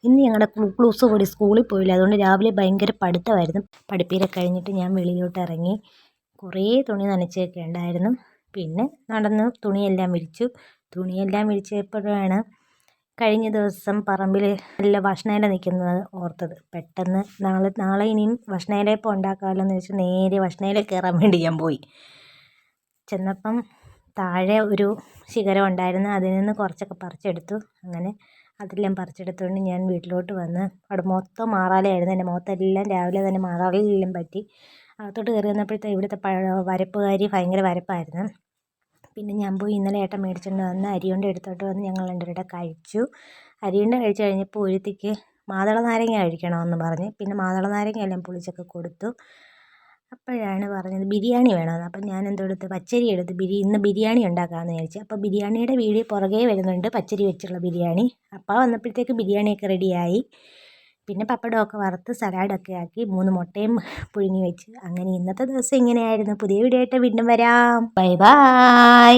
ഇന്ന് ഞങ്ങളുടെ ക്ലൂസ് കൂടി സ്കൂളിൽ പോയില്ല. അതുകൊണ്ട് രാവിലെ ഭയങ്കര പഠിത്തമായിരുന്നു. പഠിപ്പീരൊക്കെ കഴിഞ്ഞിട്ട് ഞാൻ വെളിയിലോട്ട് ഇറങ്ങി. കുറേ തുണി നനച്ചൊക്കെ ഉണ്ടായിരുന്നു. പിന്നെ നടന്ന് തുണിയെല്ലാം വിരിച്ചപ്പോഴാണ് കഴിഞ്ഞ ദിവസം പറമ്പിൽ നല്ല ഭക്ഷണയില നിൽക്കുന്നത് ഓർത്തത്. പെട്ടെന്ന് നാളെ ഇനിയും ഭക്ഷണയിലയപ്പം ഉണ്ടാക്കാമല്ലോ എന്ന് വെച്ച് നേരെ ഭക്ഷണയില കയറാൻ വേണ്ടി ഞാൻ പോയി. ചെന്നപ്പം താഴെ ഒരു ശിഖരം ഉണ്ടായിരുന്നു. അതിൽ നിന്ന് കുറച്ചൊക്കെ പറിച്ചെടുത്തു. അങ്ങനെ അതെല്ലാം പറിച്ചെടുത്തുകൊണ്ട് ഞാൻ വീട്ടിലോട്ട് വന്ന് അവിടെ മൊത്തം മാറാലയായിരുന്നു. എൻ്റെ മുഖത്തെല്ലാം രാവിലെ തന്നെ മാറാലയെല്ലാം പറ്റി. അകത്തോട്ട് കയറി വന്നപ്പോഴത്തെ ഇവിടുത്തെ വരപ്പുകാരി ഭയങ്കര വരപ്പായിരുന്നു. പിന്നെ ഞാൻ പോയി ഇന്നലെ ഏട്ടൻ മേടിച്ചുകൊണ്ട് വന്ന് അരിയുണ്ട എടുത്തോട്ട് വന്ന് ഞങ്ങൾ രണ്ടുപേരുടെ കഴിച്ചു. അരിയുണ്ട കഴിച്ച് കഴിഞ്ഞപ്പോൾ ഒരുത്തിക്ക് മാതള നാരങ്ങ കഴിക്കണമെന്ന് പറഞ്ഞ് പിന്നെ മാതള നാരങ്ങ എല്ലാം പൊളിച്ചൊക്കെ കൊടുത്തു. അപ്പോഴാണ് പറഞ്ഞത് ബിരിയാണി വേണമെന്ന്. അപ്പം ഞാൻ എന്തോടുത്ത് പച്ചരി എടുത്ത് ഇന്ന് ബിരിയാണി ഉണ്ടാക്കാമെന്ന് വിചാരിച്ചു. അപ്പോൾ ബിരിയാണിയുടെ വീഡിയോ പുറകെ വരുന്നുണ്ട്, പച്ചരി വെച്ചുള്ള ബിരിയാണി. അപ്പോൾ വന്നപ്പോഴത്തേക്ക് ബിരിയാണിയൊക്കെ റെഡിയായി. പിന്നെ പപ്പടമൊക്കെ വറുത്ത് സലാഡൊക്കെ ആക്കി 3 മുട്ടയും പുഴുങ്ങി വെച്ച്. അങ്ങനെ ഇന്നത്തെ ദിവസം ഇങ്ങനെയായിരുന്നു. പുതിയ വീഡിയോ ആയിട്ട് വീണ്ടും വരാം. Bye bye.